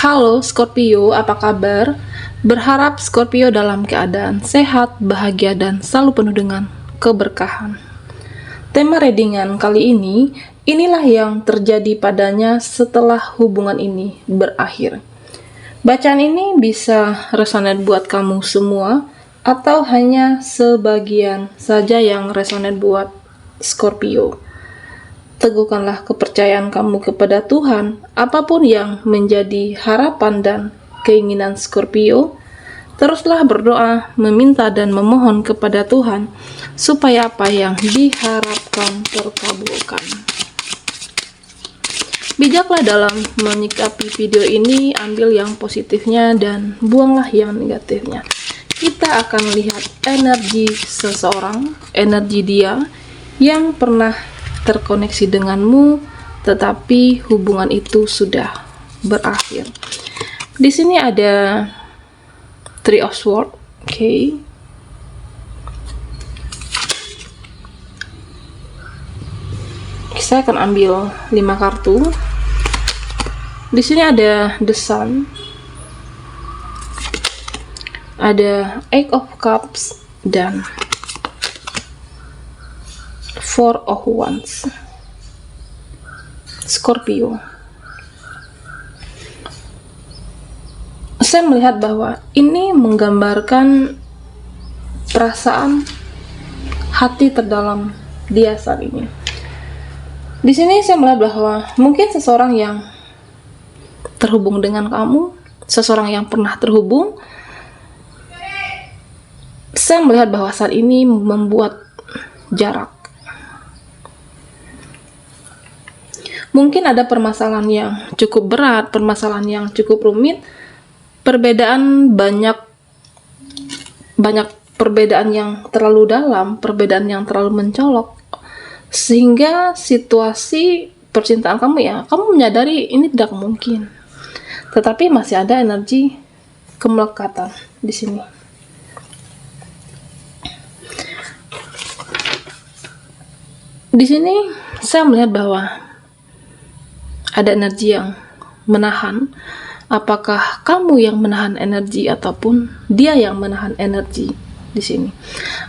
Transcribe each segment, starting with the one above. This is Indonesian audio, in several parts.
Halo Scorpio, apa kabar? Berharap Scorpio dalam keadaan sehat, bahagia, dan selalu penuh dengan keberkahan. Tema readingan kali ini, inilah yang terjadi padanya setelah hubungan ini berakhir. Bacaan ini bisa resonate buat kamu semua, atau hanya sebagian saja yang resonate buat Scorpio. Teguhkanlah kepercayaan kamu kepada Tuhan, apapun yang menjadi harapan dan keinginan Scorpio. Teruslah berdoa, meminta dan memohon kepada Tuhan, supaya apa yang diharapkan terkabulkan. Bijaklah dalam menyikapi video ini, ambil yang positifnya dan buanglah yang negatifnya. Kita akan lihat energi seseorang, energi dia yang pernah terkoneksi denganmu, tetapi hubungan itu sudah berakhir. Di sini ada Three of Swords, oke. Saya akan ambil 5 kartu. Di sini ada The Sun, ada Eight of Cups dan Four of Wands. Scorpio, saya melihat bahwa ini menggambarkan perasaan hati terdalam dia saat ini. Di sini saya melihat bahwa mungkin seseorang yang terhubung dengan kamu, seseorang yang pernah terhubung, saya melihat bahwa saat ini membuat jarak. Mungkin ada permasalahan yang cukup berat, permasalahan yang cukup rumit, perbedaan banyak perbedaan yang terlalu dalam, perbedaan yang terlalu mencolok, sehingga situasi percintaan kamu menyadari ini tidak mungkin. Tetapi masih ada energi kemelekatan di sini. Di sini saya melihat bahwa ada energi yang menahan. Apakah kamu yang menahan energi ataupun dia yang menahan energi di sini?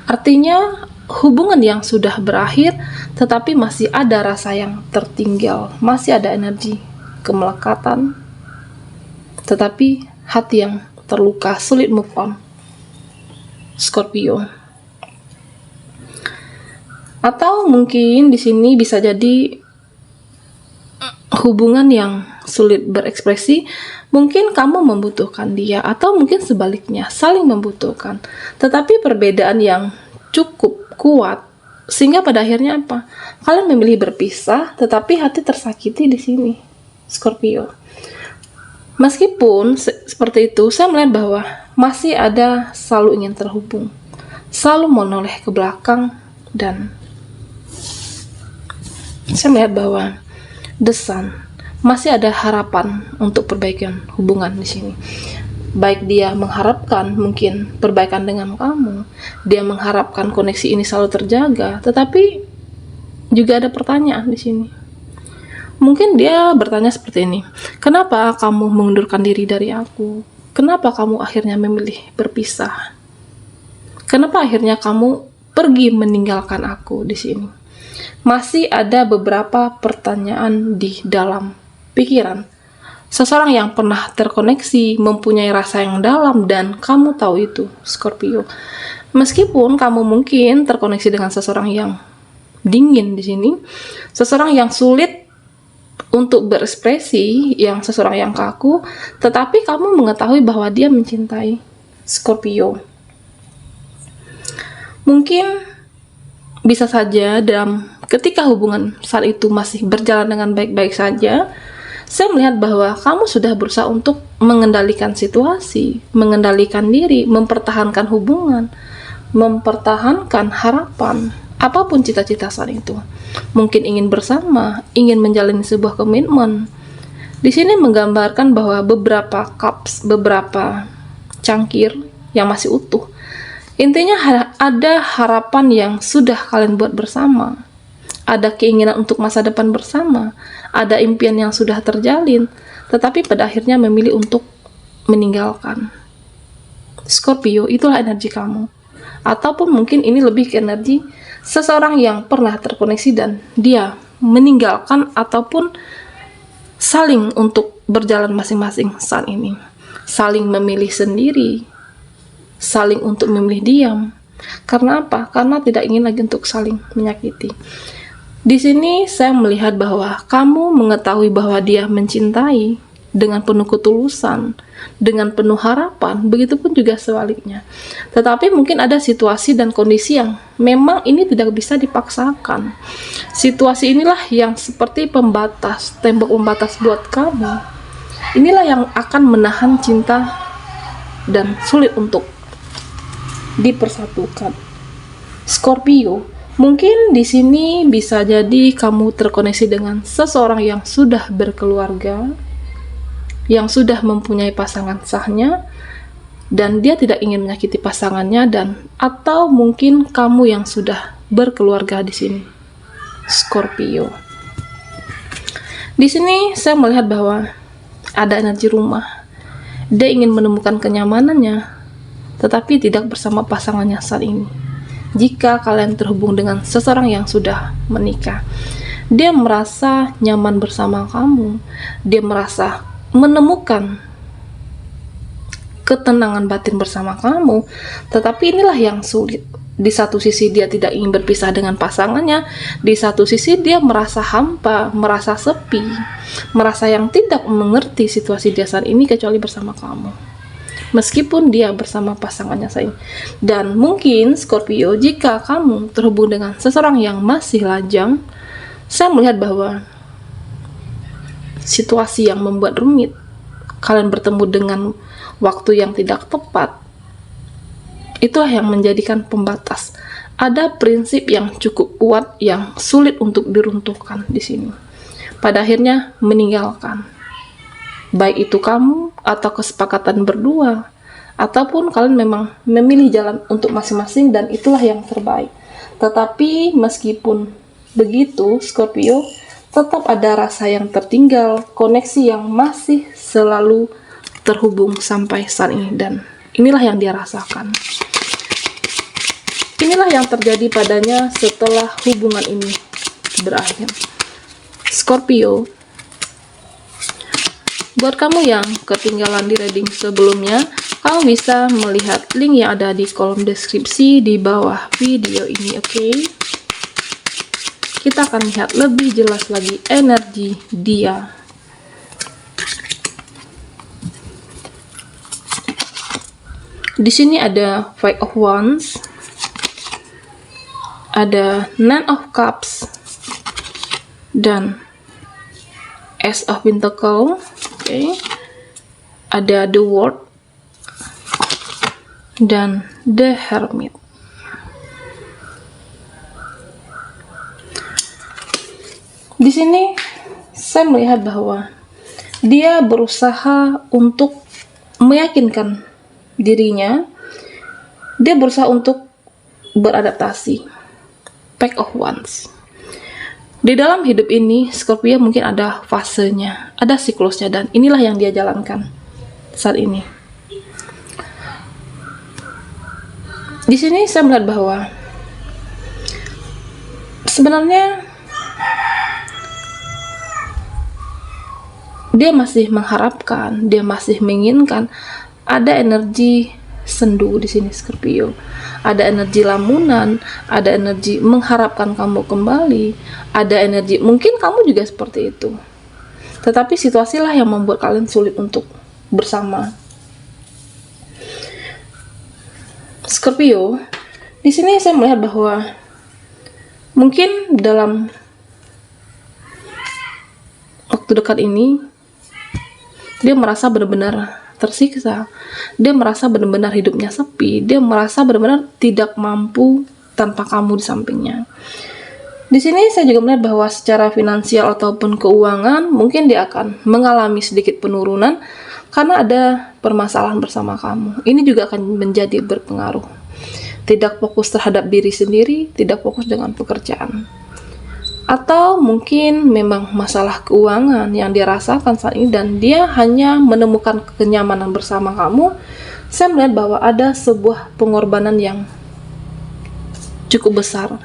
Artinya hubungan yang sudah berakhir, tetapi masih ada rasa yang tertinggal, masih ada energi kemelekatan, tetapi hati yang terluka, sulit move on. Scorpio. Atau mungkin di sini bisa jadi hubungan yang sulit berekspresi, mungkin kamu membutuhkan dia, atau mungkin sebaliknya, saling membutuhkan. Tetapi perbedaan yang cukup kuat, sehingga pada akhirnya apa? Kalian memilih berpisah, tetapi hati tersakiti di sini, Scorpio. Meskipun seperti itu, saya melihat bahwa masih ada selalu ingin terhubung, selalu menoleh ke belakang, dan saya melihat bahwa The Sun, masih ada harapan untuk perbaikan hubungan di sini. Baik dia mengharapkan mungkin perbaikan dengan kamu, dia mengharapkan koneksi ini selalu terjaga, tetapi juga ada pertanyaan di sini. Mungkin dia bertanya seperti ini, kenapa kamu mengundurkan diri dari aku? Kenapa kamu akhirnya memilih berpisah? Kenapa akhirnya kamu pergi meninggalkan aku di sini? Masih ada beberapa pertanyaan di dalam pikiran. Seseorang yang pernah terkoneksi, mempunyai rasa yang dalam, dan kamu tahu itu, Scorpio. Meskipun kamu mungkin terkoneksi dengan seseorang yang dingin di sini, seseorang yang sulit untuk berekspresi, seseorang yang kaku, tetapi kamu mengetahui bahwa dia mencintai, Scorpio. Mungkin bisa saja ketika hubungan saat itu masih berjalan dengan baik-baik saja, saya melihat bahwa kamu sudah berusaha untuk mengendalikan situasi, mengendalikan diri, mempertahankan hubungan, mempertahankan harapan, apapun cita-cita saat itu. Mungkin ingin bersama, ingin menjalani sebuah komitmen. Di sini menggambarkan bahwa beberapa cups, beberapa cangkir yang masih utuh. Intinya ada harapan yang sudah kalian buat bersama. Ada keinginan untuk masa depan bersama, ada impian yang sudah terjalin, tetapi pada akhirnya memilih untuk meninggalkan. Scorpio, itulah energi kamu. Ataupun mungkin ini lebih ke energi seseorang yang pernah terkoneksi dan dia meninggalkan ataupun saling untuk berjalan masing-masing saat ini. Saling memilih sendiri, saling untuk memilih diam. Karena apa? Karena tidak ingin lagi untuk saling menyakiti. Di sini saya melihat bahwa kamu mengetahui bahwa dia mencintai dengan penuh ketulusan, dengan penuh harapan, begitupun juga sebaliknya. Tetapi mungkin ada situasi dan kondisi yang memang ini tidak bisa dipaksakan. Situasi inilah yang seperti pembatas, tembok pembatas buat kamu. Inilah yang akan menahan cinta dan sulit untuk dipersatukan. Scorpio, mungkin di sini bisa jadi kamu terkoneksi dengan seseorang yang sudah berkeluarga, yang sudah mempunyai pasangan sahnya, dan dia tidak ingin menyakiti pasangannya, dan atau mungkin kamu yang sudah berkeluarga di sini, Scorpio. Di sini saya melihat bahwa ada energi rumah. Dia ingin menemukan kenyamanannya, tetapi tidak bersama pasangannya saat ini. Jika kalian terhubung dengan seseorang yang sudah menikah, dia merasa nyaman bersama kamu, dia merasa menemukan ketenangan batin bersama kamu, tetapi inilah yang sulit. Di satu sisi dia tidak ingin berpisah dengan pasangannya, di satu sisi dia merasa hampa, merasa sepi, merasa yang tidak mengerti situasi dia saat ini kecuali bersama kamu, meskipun dia bersama pasangannya saat ini. Dan mungkin Scorpio, jika kamu terhubung dengan seseorang yang masih lajang, saya melihat bahwa situasi yang membuat rumit, kalian bertemu dengan waktu yang tidak tepat, itulah yang menjadikan pembatas. Ada prinsip yang cukup kuat yang sulit untuk diruntuhkan di sini. Pada akhirnya meninggalkan, baik itu kamu atau kesepakatan berdua, ataupun kalian memang memilih jalan untuk masing-masing dan itulah yang terbaik. Tetapi meskipun begitu, Scorpio, tetap ada rasa yang tertinggal, koneksi yang masih selalu terhubung sampai saat ini, dan inilah yang dia rasakan. Inilah yang terjadi padanya setelah hubungan ini berakhir. Scorpio, buat kamu yang ketinggalan di reading sebelumnya, kamu bisa melihat link yang ada di kolom deskripsi di bawah video ini, oke? Kita akan lihat lebih jelas lagi energi dia. Di sini ada Five of Wands, ada Nine of Cups, dan Ace of Pentacles, oke. Ada The World dan The Hermit. Di sini saya melihat bahwa dia berusaha untuk meyakinkan dirinya, dia berusaha untuk beradaptasi. Pack of Wands. Di dalam hidup ini, Scorpio mungkin ada fasenya, ada siklusnya, dan inilah yang dia jalankan saat ini. Di sini saya melihat bahwa sebenarnya dia masih mengharapkan, dia masih menginginkan. Ada energi sendu di sini, Scorpio. Ada energi lamunan, ada energi mengharapkan kamu kembali, ada energi mungkin kamu juga seperti itu. Tetapi situasilah yang membuat kalian sulit untuk bersama. Scorpio, di sini saya melihat bahwa mungkin dalam waktu dekat ini dia merasa benar-benar tersiksa, dia merasa benar-benar hidupnya sepi, dia merasa benar-benar tidak mampu tanpa kamu di sampingnya. Di sini saya juga melihat bahwa secara finansial ataupun keuangan mungkin dia akan mengalami sedikit penurunan karena ada permasalahan bersama kamu. Ini juga akan menjadi berpengaruh. Tidak fokus terhadap diri sendiri, tidak fokus dengan pekerjaan. Atau mungkin memang masalah keuangan yang dia rasakan saat ini dan dia hanya menemukan kenyamanan bersama kamu. Saya melihat bahwa ada sebuah pengorbanan yang cukup besar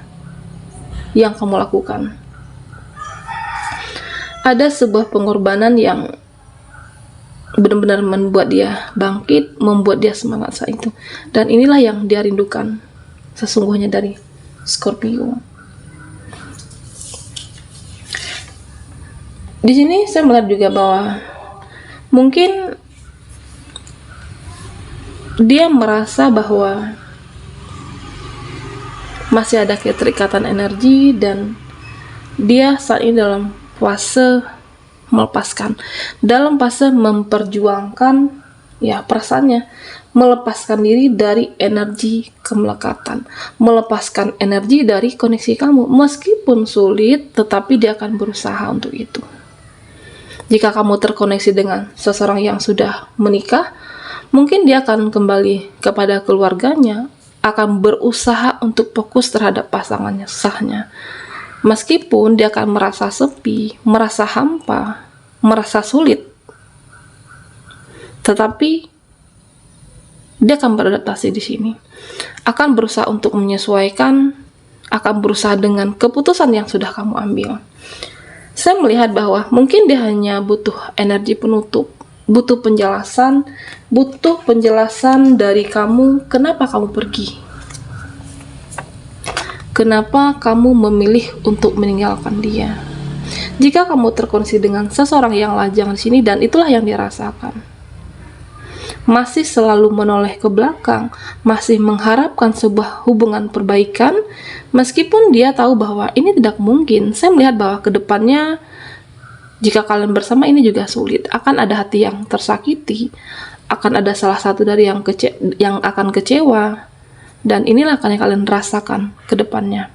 yang kamu lakukan. Ada sebuah pengorbanan yang benar-benar membuat dia bangkit, membuat dia semangat saat itu. Dan inilah yang dia rindukan sesungguhnya dari Scorpio. Di sini saya melihat juga bahwa mungkin dia merasa bahwa masih ada keterikatan energi dan dia saat ini dalam fase melepaskan, dalam fase memperjuangkan ya perasaannya, melepaskan diri dari energi kemelekatan, melepaskan energi dari koneksi kamu. Meskipun sulit, tetapi dia akan berusaha untuk itu. Jika kamu terkoneksi dengan seseorang yang sudah menikah, mungkin dia akan kembali kepada keluarganya, akan berusaha untuk fokus terhadap pasangannya sahnya. Meskipun dia akan merasa sepi, merasa hampa, merasa sulit, tetapi dia akan beradaptasi di sini, akan berusaha untuk menyesuaikan, akan berusaha dengan keputusan yang sudah kamu ambil. Saya melihat bahwa mungkin dia hanya butuh energi penutup, butuh penjelasan dari kamu, kenapa kamu pergi. Kenapa kamu memilih untuk meninggalkan dia? Jika kamu terkoneksi dengan seseorang yang lajang di sini dan itulah yang dirasakan, masih selalu menoleh ke belakang, masih mengharapkan sebuah hubungan perbaikan, meskipun dia tahu bahwa ini tidak mungkin. Saya melihat bahwa kedepannya, jika kalian bersama ini juga sulit, akan ada hati yang tersakiti, akan ada salah satu dari yang akan kecewa. Dan inilah yang kalian rasakan ke depannya.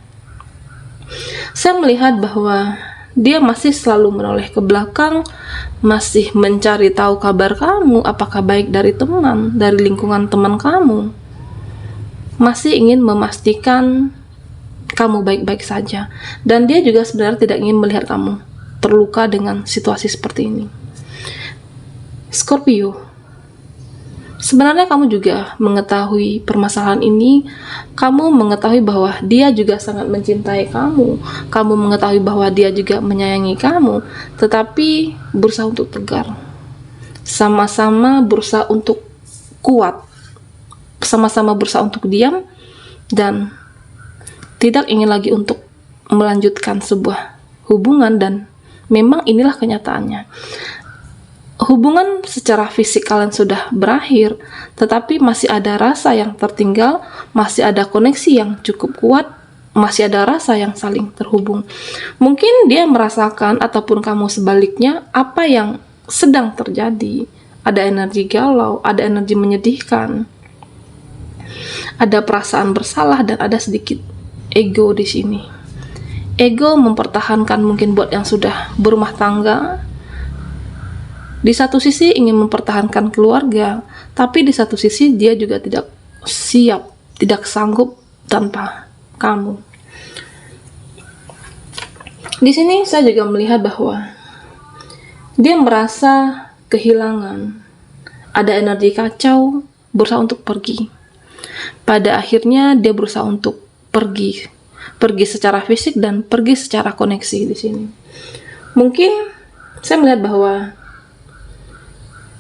Saya melihat bahwa dia masih selalu menoleh ke belakang, masih mencari tahu kabar kamu, apakah baik dari teman, dari lingkungan teman kamu. Masih ingin memastikan kamu baik-baik saja. Dan dia juga sebenarnya tidak ingin melihat kamu terluka dengan situasi seperti ini. Scorpio, sebenarnya kamu juga mengetahui permasalahan ini, kamu mengetahui bahwa dia juga sangat mencintai kamu mengetahui bahwa dia juga menyayangi kamu, tetapi berusaha untuk tegar, sama-sama berusaha untuk kuat, sama-sama berusaha untuk diam, dan tidak ingin lagi untuk melanjutkan sebuah hubungan. Dan memang inilah kenyataannya. Hubungan secara fisik kalian sudah berakhir, tetapi masih ada rasa yang tertinggal, masih ada koneksi yang cukup kuat, masih ada rasa yang saling terhubung. Mungkin dia merasakan, ataupun kamu sebaliknya, apa yang sedang terjadi. Ada energi galau, ada energi menyedihkan, ada perasaan bersalah, dan ada sedikit ego di sini. Ego mempertahankan mungkin buat yang sudah berumah tangga. Di satu sisi ingin mempertahankan keluarga, tapi di satu sisi dia juga tidak siap, tidak sanggup tanpa kamu. Di sini saya juga melihat bahwa dia merasa kehilangan, ada energi kacau, berusaha untuk pergi. Pada akhirnya dia berusaha untuk pergi secara fisik dan pergi secara koneksi di sini. Mungkin saya melihat bahwa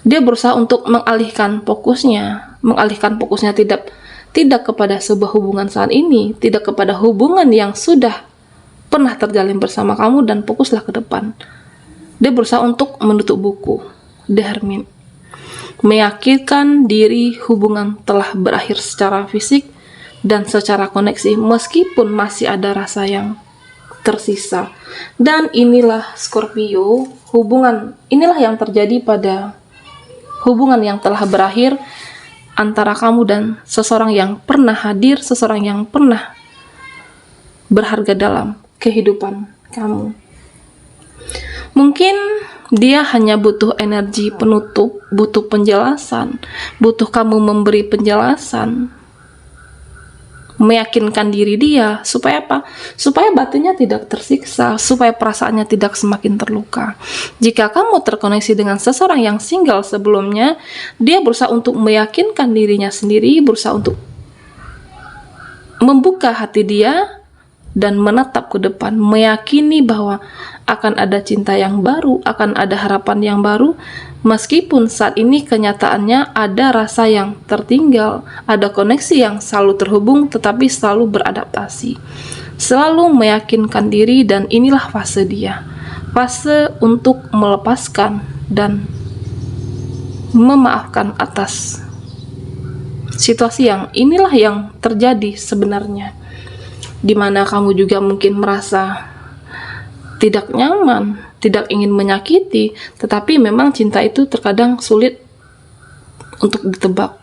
dia berusaha untuk mengalihkan fokusnya tidak kepada sebuah hubungan saat ini, tidak kepada hubungan yang sudah pernah terjalin bersama kamu, dan fokuslah ke depan. Dia berusaha untuk menutup buku, The Hermit, meyakinkan diri hubungan telah berakhir secara fisik dan secara koneksi, meskipun masih ada rasa yang tersisa. Dan inilah Scorpio, inilah yang terjadi pada hubungan yang telah berakhir antara kamu dan seseorang yang pernah hadir, seseorang yang pernah berharga dalam kehidupan kamu. Mungkin dia hanya butuh energi penutup, butuh penjelasan, butuh kamu memberi penjelasan, meyakinkan diri dia supaya apa? Supaya batinnya tidak tersiksa, supaya perasaannya tidak semakin terluka. Jika kamu terkoneksi dengan seseorang yang single sebelumnya, dia berusaha untuk meyakinkan dirinya sendiri, berusaha untuk membuka hati dia dan menatap ke depan, meyakini bahwa akan ada cinta yang baru, akan ada harapan yang baru, meskipun saat ini kenyataannya ada rasa yang tertinggal, ada koneksi yang selalu terhubung tetapi selalu beradaptasi, selalu meyakinkan diri. Dan inilah fase dia, fase untuk melepaskan dan memaafkan atas situasi yang inilah yang terjadi sebenarnya, dimana kamu juga mungkin merasa tidak nyaman, tidak ingin menyakiti, tetapi memang cinta itu terkadang sulit untuk ditebak.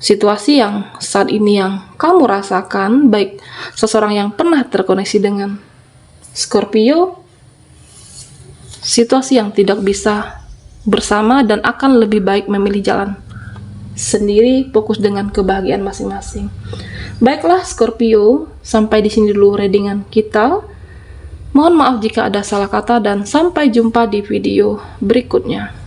Situasi yang saat ini yang kamu rasakan, baik seseorang yang pernah terkoneksi dengan Scorpio, situasi yang tidak bisa bersama dan akan lebih baik memilih jalan sendiri, fokus dengan kebahagiaan masing-masing. Baiklah Scorpio, sampai di sini dulu readingan kita. Mohon maaf jika ada salah kata dan sampai jumpa di video berikutnya.